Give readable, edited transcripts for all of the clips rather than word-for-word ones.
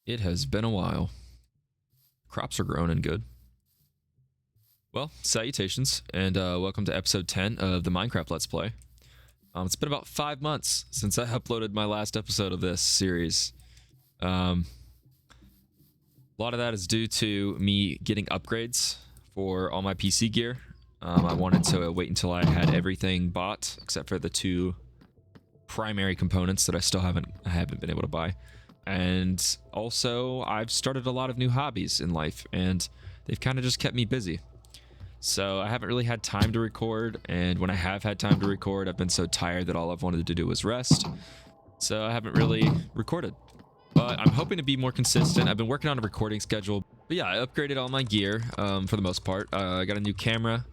It has been a while. Crops are growing and good. Well, salutations, and welcome to episode 10 of the Minecraft Let's Play. It's been about 5 months since I uploaded my last episode of this series. A lot of that is due to me getting upgrades for all my PC gear. I wanted to wait until I had everything bought, except for the 2 primary components that I haven't been able to buy. And also, I've started a lot of new hobbies in life, and they've kind of just kept me busy. So I haven't really had time to record, and when I have had time to record, I've been so tired that all I've wanted to do was rest. So I haven't really recorded. But I'm hoping to be more consistent. I've been working on a recording schedule. But yeah, I upgraded all my gear for the most part. I got a new camera,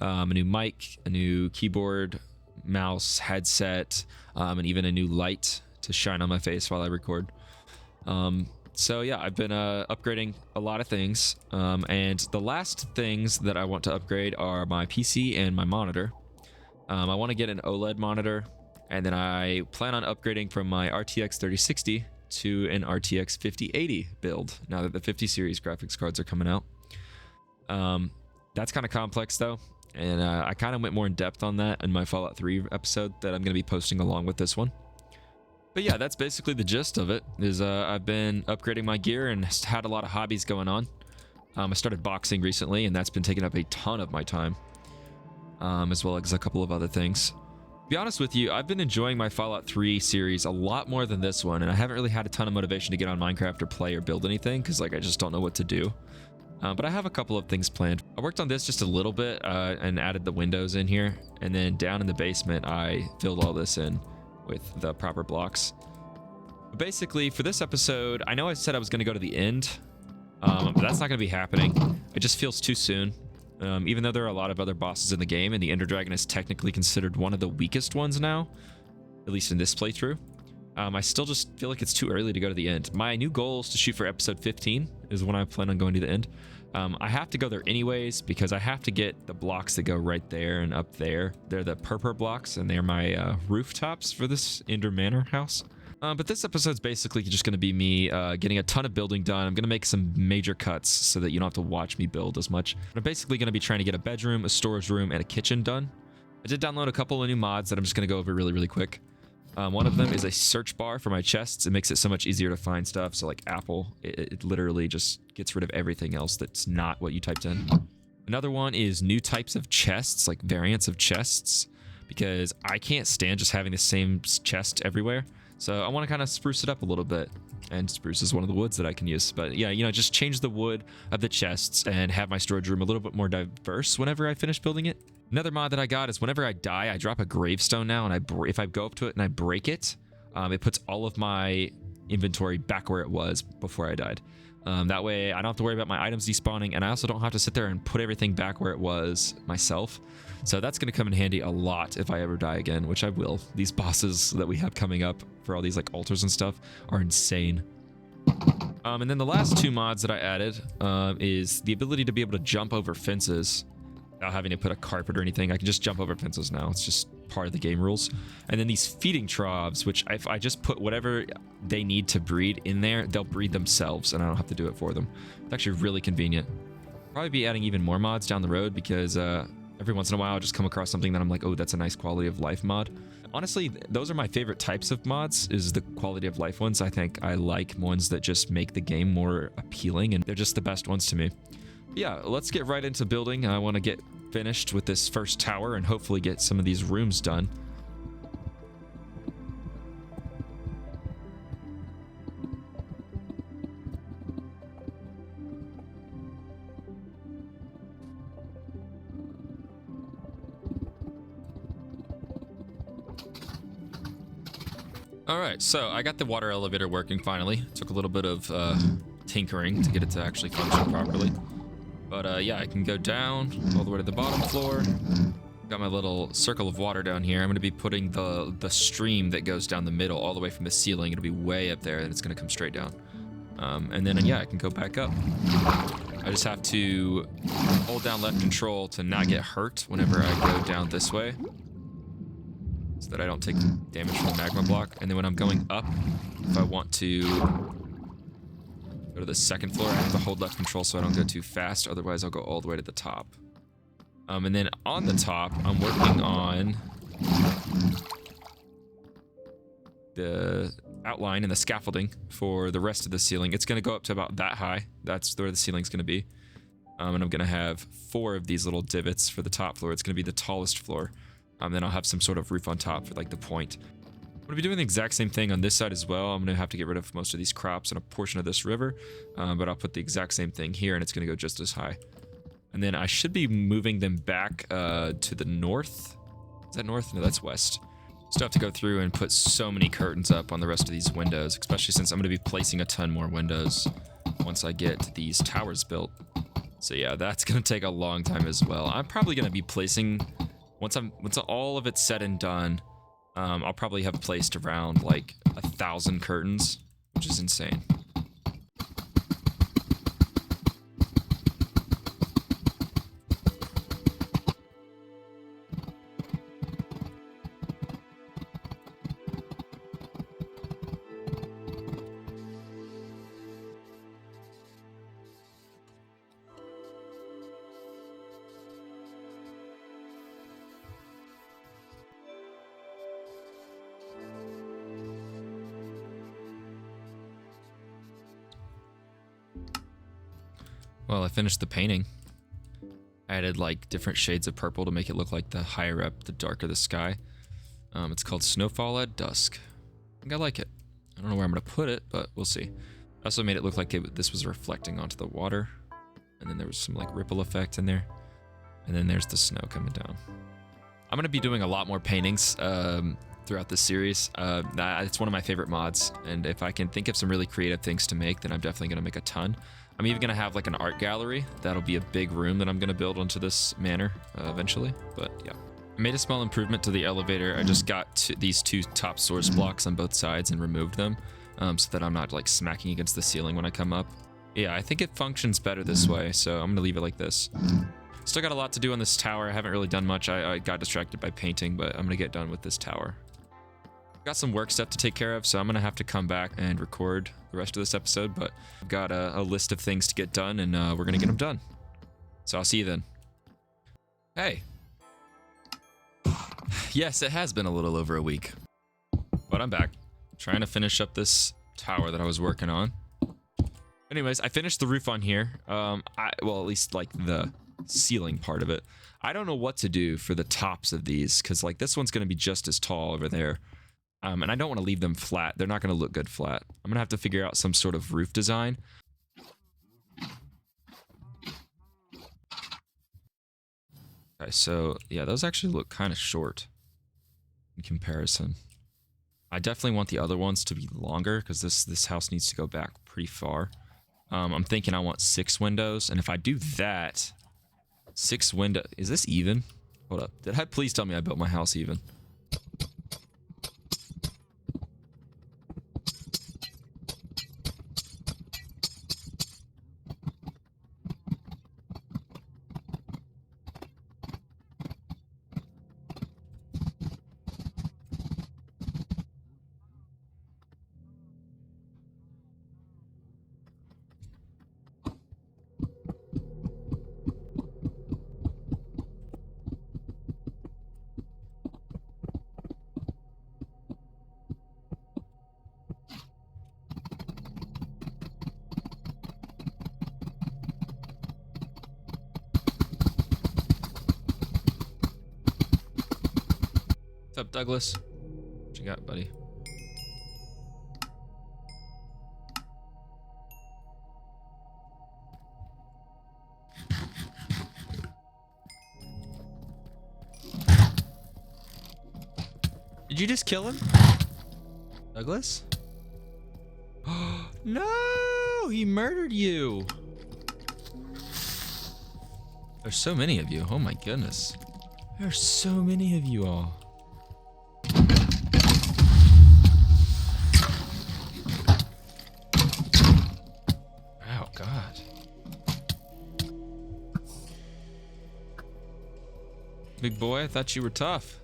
a new mic, a new keyboard, mouse, headset, and even a new light to shine on my face while I record. So yeah, I've been upgrading a lot of things, and the last things that I want to upgrade are my PC and my monitor. I want to get an OLED monitor, and then I plan on upgrading from my RTX 3060 to an RTX 5080 build now that the 50 series graphics cards are coming out. That's kind of complex though, and I kind of went more in depth on that in my Fallout 3 episode that I'm going to be posting along with this one. But yeah, that's basically the gist of it, is I've been upgrading my gear and had a lot of hobbies going on. I started boxing recently, and that's been taking up a ton of my time, as well as a couple of other things. To be honest with you, I've been enjoying my Fallout 3 series a lot more than this one, and I haven't really had a ton of motivation to get on Minecraft or play or build anything, because I just don't know what to do. But I have a couple of things planned. I worked on this just a little bit and added the windows in here, and then down in the basement, I filled all this in with the proper blocks. But basically, for this episode, I know I said I was going to go to the end, but that's not going to be happening. It just feels too soon. Even though there are a lot of other bosses in the game, and the Ender Dragon is technically considered one of the weakest ones now, at least in this playthrough, I still just feel like it's too early to go to the end. My new goal is to shoot for episode 15, is when I plan on going to the end. I have to go there anyways, because I have to get the blocks that go right there and up there. They're the purple blocks, and they're my rooftops for this Ender Manor house. But this episode's basically just going to be me getting a ton of building done. I'm going to make some major cuts so that you don't have to watch me build as much. I'm basically going to be trying to get a bedroom, a storage room, and a kitchen done. I did download a couple of new mods that I'm just going to go over really quick. One of them is a search bar for my chests. It makes it so much easier to find stuff. So like Apple, it literally just gets rid of everything else that's not what you typed in. Another one is new types of chests, like variants of chests, because I can't stand just having the same chest everywhere. So I want to kind of spruce it up a little bit. And spruce is one of the woods that I can use. But yeah, just change the wood of the chests and have my storage room a little bit more diverse whenever I finish building it. Another mod that I got is whenever I die, I drop a gravestone now, and if I go up to it and I break it, it puts all of my inventory back where it was before I died. That way, I don't have to worry about my items despawning, and I also don't have to sit there and put everything back where it was myself. So that's going to come in handy a lot if I ever die again, which I will. These bosses that we have coming up for all these like altars and stuff are insane. And then the last 2 mods that I added is the ability to be able to jump over fences without having to put a carpet or anything. I can just jump over fences now. It's just part of the game rules. And then these feeding troughs, which if I just put whatever they need to breed in there, they'll breed themselves, and I don't have to do it for them. It's actually really convenient. Probably be adding even more mods down the road, because every once in a while I'll just come across something that I'm like, oh, that's a nice quality of life mod. Honestly, those are my favorite types of mods, is the quality of life ones. I think I like ones that just make the game more appealing, and they're just the best ones to me. Yeah, let's get right into building. I want to get finished with this first tower and hopefully get some of these rooms done. Alright, so I got the water elevator working finally. It took a little bit of tinkering to get it to actually function properly. But yeah, I can go down all the way to the bottom floor. Got my little circle of water down here. I'm going to be putting the stream that goes down the middle all the way from the ceiling. It'll be way up there, and it's going to come straight down. And then, yeah, I can go back up. I just have to hold down left control to not get hurt whenever I go down this way, so that I don't take damage from the magma block. And then when I'm going up, if I want to go to the second floor. I have to hold left control so I don't go too fast. Otherwise, I'll go all the way to the top. And then on the top, I'm working on the outline and the scaffolding for the rest of the ceiling. It's going to go up to about that high. That's where the ceiling's going to be. And I'm going to have 4 of these little divots for the top floor. It's going to be the tallest floor. Then I'll have some sort of roof on top for like the point. I'm going to be doing the exact same thing on this side as well. I'm going to have to get rid of most of these crops and a portion of this river. But I'll put the exact same thing here, and it's going to go just as high. And then I should be moving them back to the north. Is that north? No, that's west. Still have to go through and put so many curtains up on the rest of these windows, especially since I'm going to be placing a ton more windows once I get these towers built. So yeah, that's going to take a long time as well. I'm probably going to be placing, once all of it's said and done, I'll probably have placed around like 1,000 curtains, which is insane. Well, I finished the painting. I added like different shades of purple to make it look like the higher up, the darker the sky. It's called Snowfall at Dusk. I think I like it. I don't know where I'm going to put it, but we'll see. I also made it look like this was reflecting onto the water. And then there was some like ripple effect in there. And then there's the snow coming down. I'm going to be doing a lot more paintings throughout this series. It's one of my favorite mods. And if I can think of some really creative things to make, then I'm definitely going to make a ton. I'm even going to have like an art gallery. That'll be a big room that I'm going to build onto this manor eventually. But yeah. I made a small improvement to the elevator. I just got these 2 top source blocks on both sides and removed them so that I'm not like smacking against the ceiling when I come up. Yeah, I think it functions better this way, so I'm going to leave it like this. Still got a lot to do on this tower. I haven't really done much. I got distracted by painting, but I'm going to get done with this tower. Got some work stuff to take care of, so I'm going to have to come back and record the rest of this episode, but I've got a list of things to get done, and we're going to get them done. So I'll see you then. Hey. Yes, it has been a little over a week, but I'm back trying to finish up this tower that I was working on. Anyways, I finished the roof on here. Well, at least like the ceiling part of it. I don't know what to do for the tops of these, because like this one's going to be just as tall over there. And I don't want to leave them flat. They're not going to look good flat. I'm going to have to figure out some sort of roof design. Okay, so yeah, those actually look kind of short in comparison. I definitely want the other ones to be longer because this house needs to go back pretty far. I'm thinking I want 6 windows, and if I do that, 6 window. Is this even? Hold up. Did I please tell me I built my house even? What's up, Douglas? What you got, buddy? Did you just kill him? Douglas? No! He murdered you! There's so many of you. Oh my goodness. There's so many of you all. Oh God. Big boy, I thought you were tough.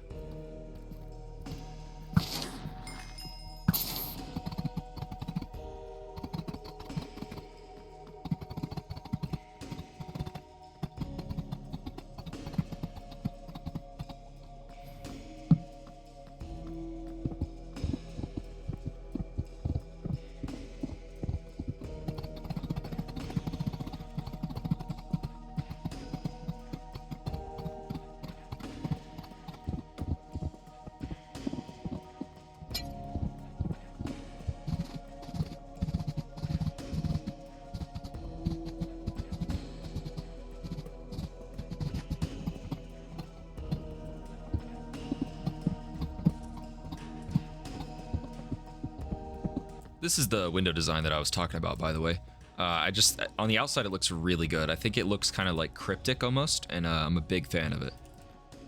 This is the window design that I was talking about, by the way. On the outside, it looks really good. I think it looks kind of like cryptic almost, and I'm a big fan of it.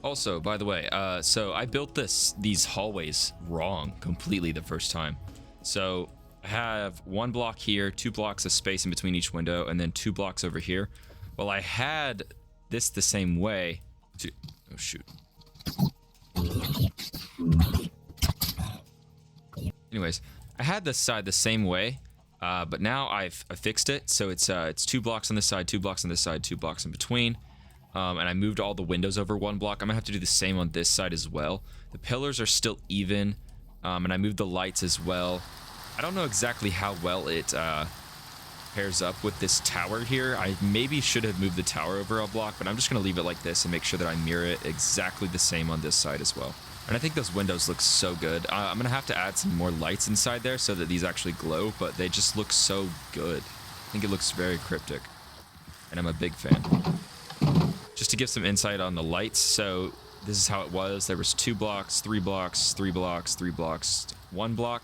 Also, by the way, so I built these hallways wrong completely the first time. So I have 1 block here, 2 blocks of space in between each window, and then 2 blocks over here. Well, I had this the same way. Oh, shoot. Anyways, I had this side the same way, but now I've fixed it. So it's 2 blocks on this side, 2 blocks on this side, 2 blocks in between. And I moved all the windows over 1 block. I'm gonna have to do the same on this side as well. The pillars are still even, and I moved the lights as well. I don't know exactly how well it pairs up with this tower here. I maybe should have moved the tower over a block, but I'm just gonna leave it like this and make sure that I mirror it exactly the same on this side as well. And I think those windows look so good. I'm gonna have to add some more lights inside there so that these actually glow, but they just look so good. I think it looks very cryptic, and I'm a big fan. Just to give some insight on the lights, so this is how it was. There was 2 blocks, 3 blocks, 3 blocks, 3 blocks, 1 block.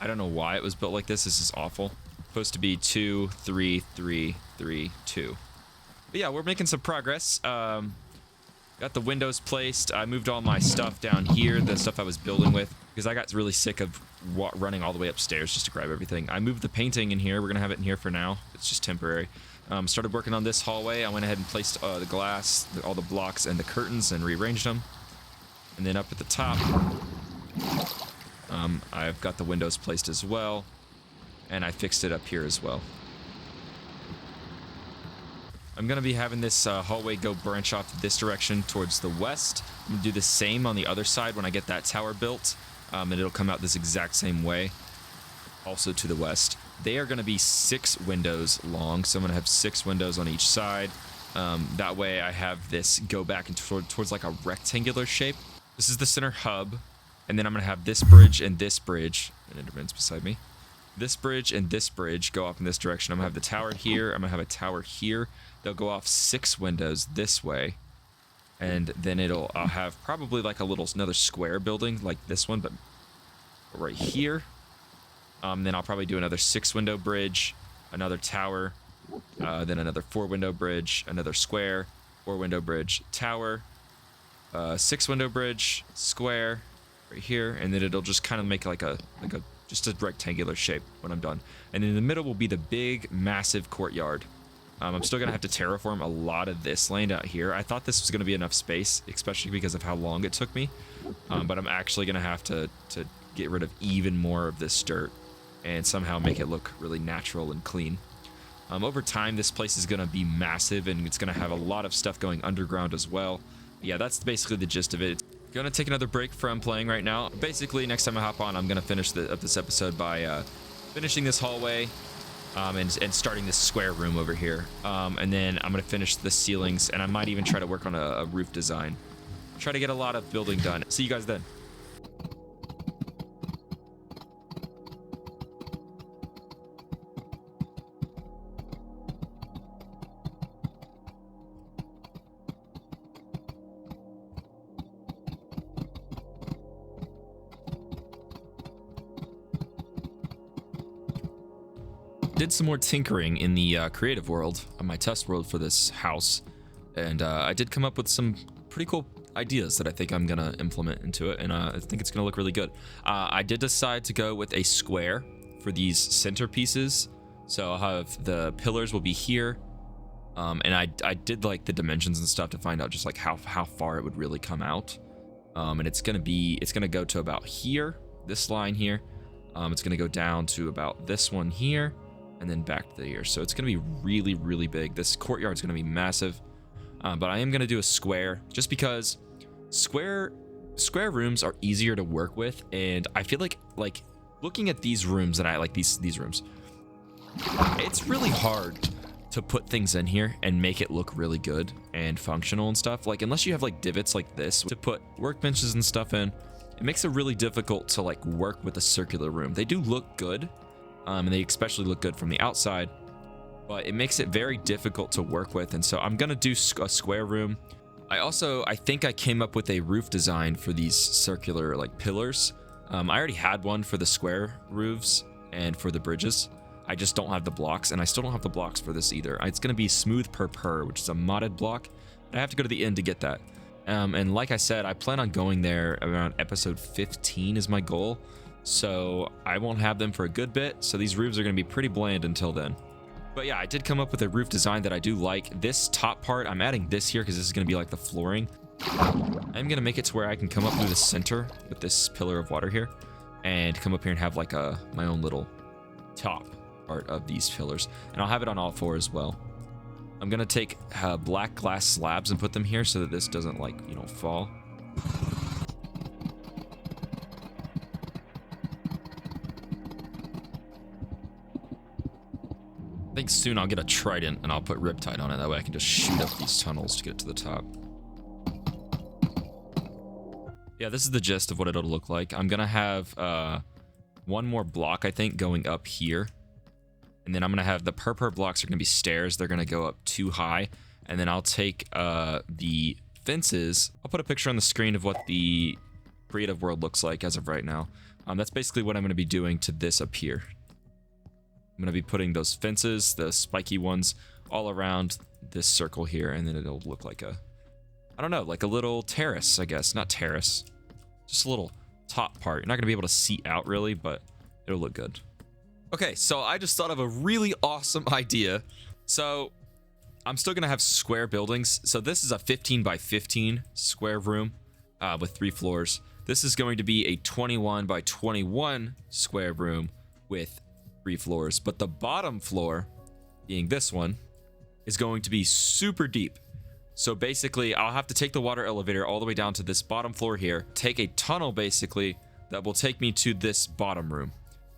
I don't know why it was built like this. This is awful. Supposed to be 2, 3, 3, 3, 2. But yeah, we're making some progress. Got the windows placed. I moved all my stuff down here, the stuff I was building with, because I got really sick of running all the way upstairs just to grab everything. I moved the painting in here. We're gonna have it in here for now. It's just temporary. Started working on this hallway. I went ahead and placed the glass, all the blocks, and the curtains, and rearranged them. And then up at the top, I've got the windows placed as well, and I fixed it up here as well. I'm gonna be having this hallway go branch off this direction towards the west. I'm gonna do the same on the other side when I get that tower built, and it'll come out this exact same way, also to the west. They are going to be 6 windows long, so I'm going to have 6 windows on each side. That way I have this go back and towards like a rectangular shape. This is the center hub, and then I'm going to have this bridge and this bridge, and it remains beside me. This bridge and this bridge go off in this direction. I'm going to have the tower here. I'm going to have a tower here. They'll go off 6 windows this way, and then I'll have probably like another square building like this one, but right here. Then I'll probably do another 6-window bridge, another tower, then another 4-window bridge, another square, 4-window bridge, tower, 6-window bridge, square, right here, and then it'll just kind of make like just a rectangular shape when I'm done. And in the middle will be the big, massive courtyard. I'm still gonna have to terraform a lot of this land out here. I thought this was gonna be enough space, especially because of how long it took me, but I'm actually gonna have to get rid of even more of this dirt and somehow make it look really natural and clean. Over time, this place is going to be massive, and it's going to have a lot of stuff going underground as well. Yeah, that's basically the gist of it. Going to take another break from playing right now. Basically, next time I hop on, I'm going to finish this episode by finishing this hallway and starting this square room over here. And then I'm going to finish the ceilings, and I might even try to work on a roof design. Try to get a lot of building done. See you guys then. Did some more tinkering in the creative world, my test world for this house, and I did come up with some pretty cool ideas that I think I'm gonna implement into it, and I think it's gonna look really good. I did decide to go with a square for these centerpieces, so I'll have the pillars will be here, and I did like the dimensions and stuff to find out just like how far it would really come out, and it's gonna go to about here, this line here, it's gonna go down to about this one here, and then back to here. So it's gonna be really, really big. This courtyard's gonna be massive, but I am gonna do a square just because square rooms are easier to work with, and I feel like looking at these rooms that I like these rooms, it's really hard to put things in here and make it look really good and functional and stuff. Like unless you have like divots like this to put workbenches and stuff in, it makes it really difficult to like work with a circular room. They do look good. And they especially look good from the outside, but it makes it very difficult to work with. And so I'm gonna do a square room. I think I came up with a roof design for these circular like pillars. I already had one for the square roofs, and for the bridges. I just don't have the blocks, and I still don't have the blocks for this either. It's going to be smooth per, which is a modded block, but I have to go to the end to get that. And like I said, I plan on going there around episode 15 is my goal, so I won't have them for a good bit, so these roofs are going to be pretty bland until then. But yeah, I did come up with a roof design that I do like. This top part, I'm adding this here because this is going to be like the flooring. I'm going to make it to where I can come up through the center with this pillar of water here and come up here and have like my own little top part of these pillars. And I'll have it on all four as well. I'm going to take black glass slabs and put them here so that this doesn't like, you know, fall. I think soon I'll get a trident and I'll put riptide on it. That way I can just shoot up these tunnels to get to the top. Yeah, this is the gist of what it'll look like. I'm going to have one more block, I think, going up here. And then I'm going to have the per blocks are going to be stairs. They're going to go up too high. And then I'll take the fences. I'll put a picture on the screen of what the creative world looks like as of right now. That's basically what I'm going to be doing to this up here. I'm going to be putting those fences, the spiky ones, all around this circle here. And then it'll look like a, I don't know, like a little terrace, I guess. Not terrace. Just a little top part. You're not going to be able to see out really, but it'll look good. Okay, so I just thought of a really awesome idea. So I'm still going to have square buildings. So this is a 15 by 15 square room with 3 floors. This is going to be a 21 by 21 square room with 3 floors. But the bottom floor, being this one, is going to be super deep. So basically, I'll have to take the water elevator all the way down to this bottom floor here, take a tunnel basically that will take me to this bottom room.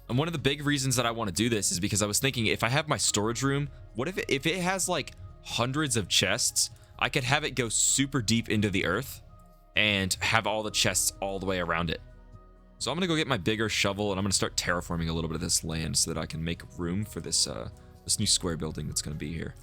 And one of the big reasons that I want to do this is because I was thinking if I have my storage room, what if it has like hundreds of chests, I could have it go super deep into the earth and have all the chests all the way around it. So I'm going to go get my bigger shovel and I'm going to start terraforming a little bit of this land so that I can make room for this new square building that's going to be here.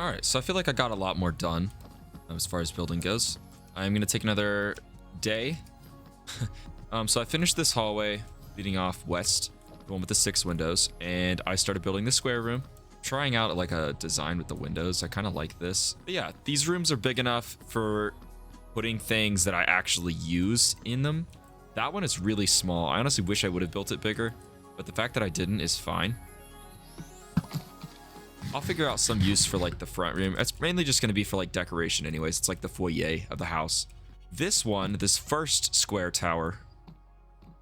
Alright, so I feel like I got a lot more done as far as building goes. I'm going to take another day. So I finished this hallway leading off west, the one with the 6 windows, and I started building the square room. Trying out like a design with the windows. I kind of like this. But yeah, these rooms are big enough for putting things that I actually use in them. That one is really small. I honestly wish I would have built it bigger, but the fact that I didn't is fine. I'll figure out some use for like the front room. It's mainly just going to be for like decoration anyways. It's like the foyer of the house. This one, this first square tower,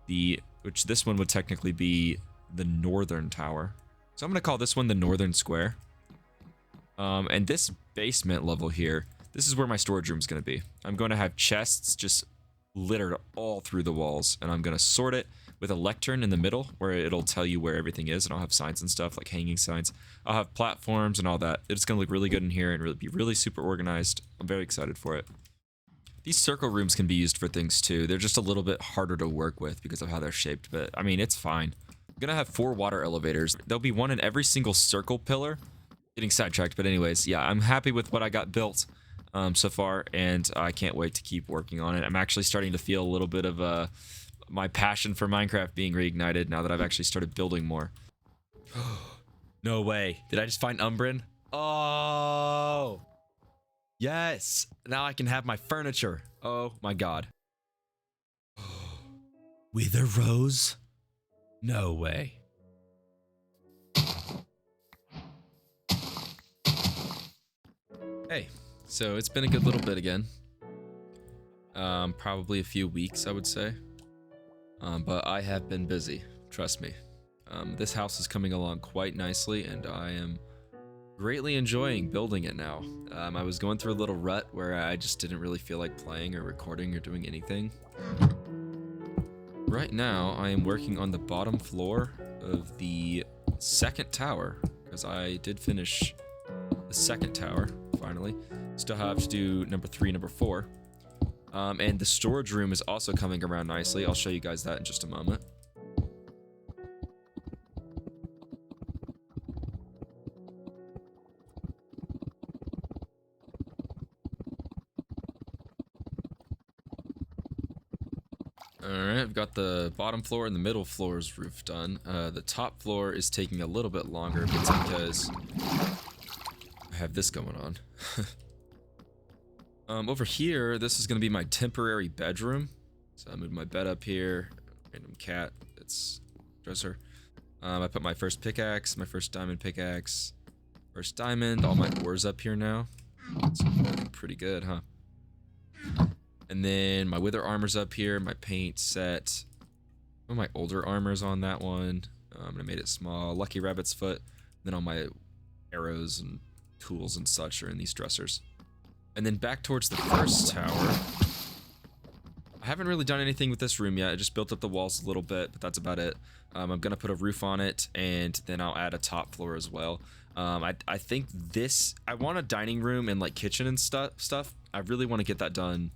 which this one would technically be the northern tower. So I'm going to call this one the northern square. And this basement level here, this is where my storage room is going to be. I'm going to have chests just littered all through the walls, and I'm going to sort it with a lectern in the middle where it'll tell you where everything is, and I'll have signs and stuff like hanging signs. I'll have platforms and all that. It's going to look really good in here and be really super organized. I'm very excited for it. These circle rooms can be used for things too. They're just a little bit harder to work with because of how they're shaped, but I mean, it's fine. I'm going to have 4 water elevators. There'll be one in every single circle pillar. Getting sidetracked, but anyways, yeah, I'm happy with what I got built so far, and I can't wait to keep working on it. I'm actually starting to feel a little bit of my passion for Minecraft being reignited now that I've actually started building more. No way. Did I just find Umbrin? Oh! Yes! Now I can have my furniture. Oh my god. Wither Rose? No way. Hey, so it's been a good little bit again. Probably a few weeks, I would say. But I have been busy, trust me. This house is coming along quite nicely, and I am greatly enjoying building it now. I was going through a little rut where I just didn't really feel like playing or recording or doing anything. Right now, I am working on the bottom floor of the second tower, because I did finish the second tower, finally. Still have to do number 3, number 4. And the storage room is also coming around nicely. I'll show you guys that in just a moment. Alright, I've got the bottom floor and the middle floor's roof done. The top floor is taking a little bit longer, but it's because I have this going on. Over here, this is going to be my temporary bedroom. So I moved my bed up here. Random cat. It's dresser. I put my first pickaxe, my first diamond pickaxe. First diamond. All my ores up here now. It's looking pretty good, huh? And then my wither armor's up here. My paint set. One of my older armor's on that one. I made it small. Lucky rabbit's foot. Then all my arrows and tools and such are in these dressers. And then back towards the first tower. I haven't really done anything with this room yet. I just built up the walls a little bit, but that's about it. I'm gonna put a roof on it, and then I'll add a top floor as well. I think I want a dining room and like kitchen and stuff. I really want to get that done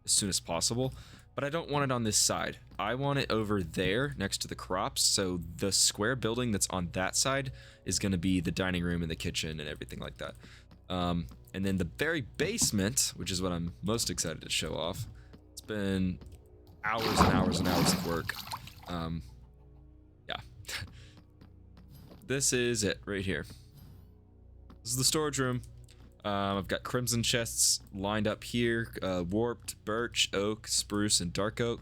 as soon as possible, but I don't want it on this side. I want it over there next to the crops. So the square building that's on that side is gonna be the dining room and the kitchen and everything like that. And then the very basement, which is what I'm most excited to show off. It's been hours and hours and hours of work. Yeah. This is it right here. This is the storage room. I've got crimson chests lined up here, warped, birch, oak, spruce, and dark oak.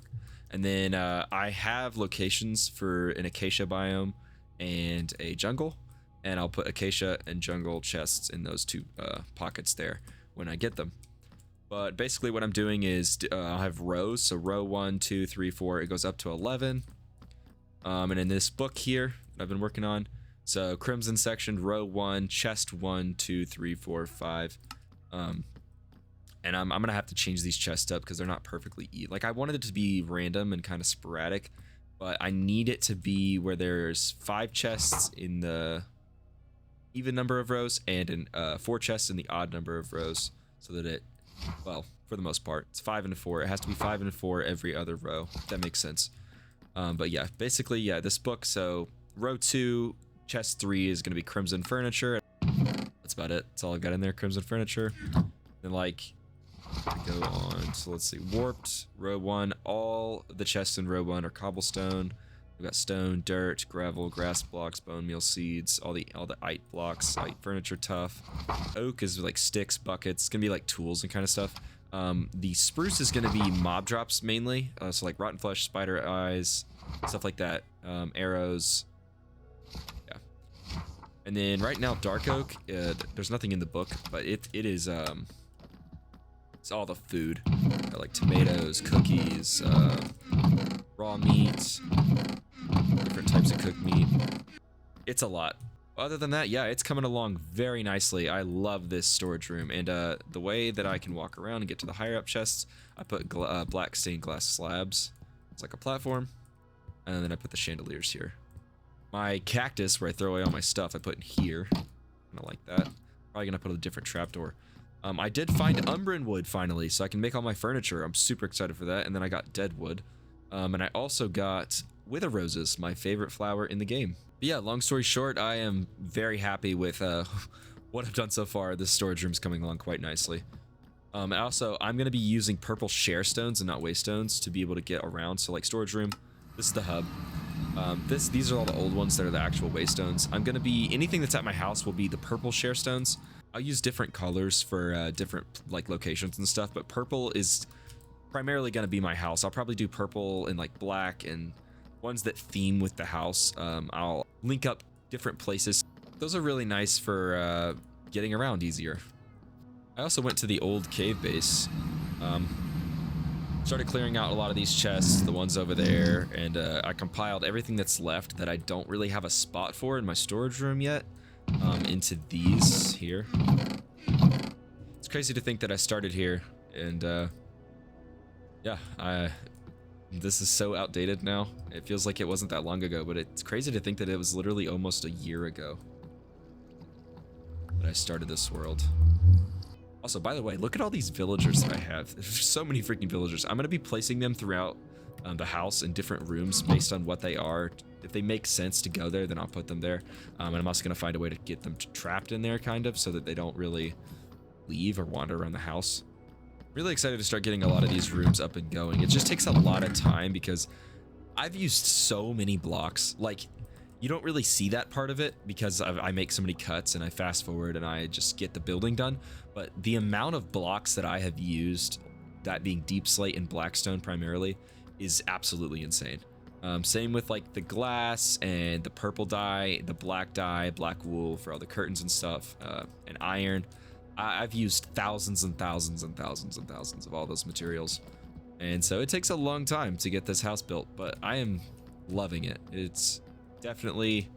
And then I have locations for an acacia biome and a jungle. And I'll put acacia and jungle chests in those 2 pockets there when I get them. But basically what I'm doing is I'll have rows. So row 1, 2, 3, 4, it goes up to 11. And in this book here that I've been working on, so crimson section, row 1, chest 1, 2, 3, 4, 5. And I'm gonna have to change these chests up because they're not perfectly like I wanted it to be random and kind of sporadic, but I need it to be where there's 5 chests in the even number of rows and in 4 chests in the odd number of rows, so that it, well, for the most part, it's 5 and 4. It has to be 5 and 4 every other row. If that makes sense. But yeah, basically, yeah, this book. So row 2, chest 3 is gonna be crimson furniture. That's about it. That's all I've got in there. Crimson furniture. Then like go on. So let's see. Warped row 1. All the chests in row 1 are cobblestone. We've got stone, dirt, gravel, grass blocks, bone meal seeds, all the ite blocks, ite furniture tough. Oak is like sticks, buckets. It's gonna be like tools and kind of stuff. The spruce is gonna be mob drops mainly, so like rotten flesh, spider eyes, stuff like that. Arrows. Yeah. And then right now, dark oak, there's nothing in the book, but it is, it's all the food. Got like tomatoes, cookies, raw meat, different types of cooked meat. It's a lot. Other than that, yeah, it's coming along very nicely. I love this storage room, and the way that I can walk around and get to the higher up chests, I put black stained glass slabs. It's like a platform, and then I put the chandeliers here. My cactus, where I throw away all my stuff, I put in here. Kind of like that. Probably gonna put a different trapdoor. I did find Umbran wood finally, so I can make all my furniture. I'm super excited for that. And then I got dead wood. And I also got wither roses, my favorite flower in the game. But yeah, long story short, I am very happy with what I've done so far. This storage room's coming along quite nicely. And also, I'm gonna be using purple share stones and not waste stones to be able to get around. So like storage room, this is the hub. These are all the old ones that are the actual waystones. I'm gonna be, anything that's at my house will be the purple share stones. I'll use different colors for different like locations and stuff, but purple is primarily gonna be my house. I'll probably do purple and like black and ones that theme with the house. I'll link up different places. Those are really nice for getting around easier. I also went to the old cave base. Started clearing out a lot of these chests, the ones over there, and I compiled everything that's left that I don't really have a spot for in my storage room yet, into these here. It's crazy to think that I started here, and yeah, this is so outdated now. It feels like it wasn't that long ago, but it's crazy to think that it was literally almost a year ago that I started this world. Also, by the way, look at all these villagers that I have. There's so many freaking villagers. I'm going to be placing them throughout the house in different rooms based on what they are. If they make sense to go there, then I'll put them there. And I'm also going to find a way to get them trapped in there, kind of, so that they don't really leave or wander around the house. Really excited to start getting a lot of these rooms up and going. It just takes a lot of time because I've used so many blocks. Like, you don't really see that part of it because I make so many cuts and I fast forward and I just get the building done. But the amount of blocks that I have used, that being deep slate and blackstone primarily, is absolutely insane. Same with like the glass and the purple dye, the black dye, black wool for all the curtains and stuff, and iron. I've used thousands and thousands and thousands and thousands of all those materials. And so it takes a long time to get this house built, but I am loving it. It's definitely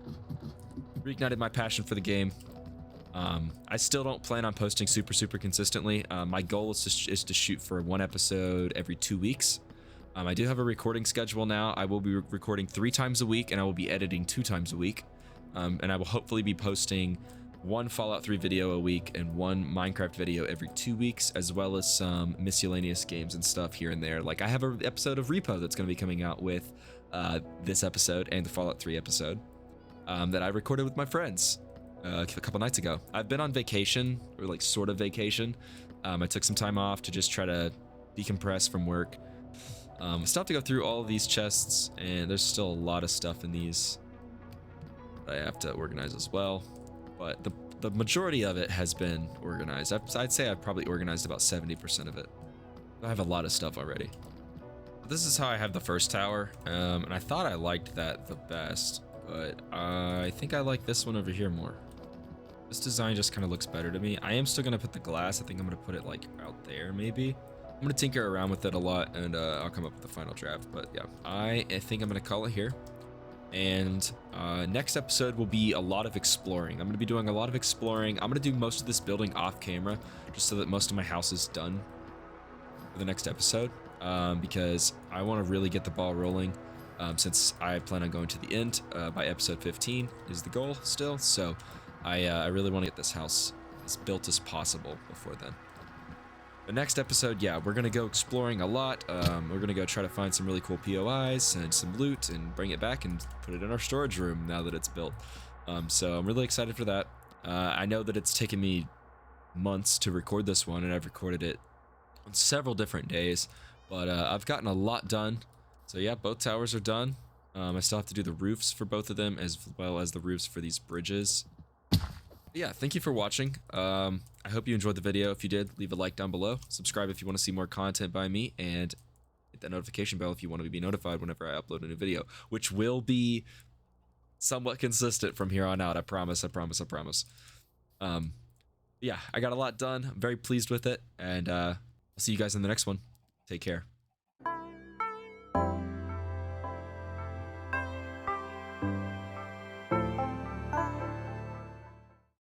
reignited my passion for the game. I still don't plan on posting super consistently. My goal is to shoot for one episode every 2 weeks. I do have a recording schedule now. I will be recording 3 times a week, and I will be editing 2 times a week. And I will hopefully be posting 1 Fallout 3 video a week and 1 Minecraft video every 2 weeks, as well as some miscellaneous games and stuff here and there. Like I have an episode of Repo that's going to be coming out with this episode and the Fallout 3 episode that I recorded with my friends a couple nights ago. I've been on vacation, or like sort of vacation. I took some time off to just try to decompress from work. I still have to go through all of these chests, and there's still a lot of stuff in these that I have to organize as well. But the majority of it has been organized. I'd say I've probably organized about 70% of it. I have a lot of stuff already. This is how I have the first tower, and I thought I liked that the best, but I think I like this one over here more. This design just kind of looks better to me. I am still going to put the glass. I think I'm going to put it like out there maybe. I'm going to tinker around with it a lot, and I'll come up with the final draft. But yeah, I think I'm going to call it here. And next episode will be a lot of exploring. I'm going to be doing a lot of exploring. I'm going to do most of this building off camera, just so that most of my house is done for the next episode. Because I want to really get the ball rolling, since I plan on going to the end by episode 15 is the goal still. So I really want to get this house as built as possible before then. The next episode, yeah, we're going to go exploring a lot. We're going to go try to find some really cool POIs and some loot and bring it back and put it in our storage room now that it's built. So I'm really excited for that. I know that it's taken me months to record this one, and I've recorded it on several different days. But I've gotten a lot done. So yeah, both towers are done. I still have to do the roofs for both of them, as well as the roofs for these bridges. But yeah, thank you for watching. I hope you enjoyed the video. If you did, leave a like down below. Subscribe if you want to see more content by me, and hit that notification bell if you want to be notified whenever I upload a new video, which will be somewhat consistent from here on out. I promise. I promise. I promise. Yeah, I got a lot done. I'm very pleased with it, and I'll see you guys in the next one. Take care.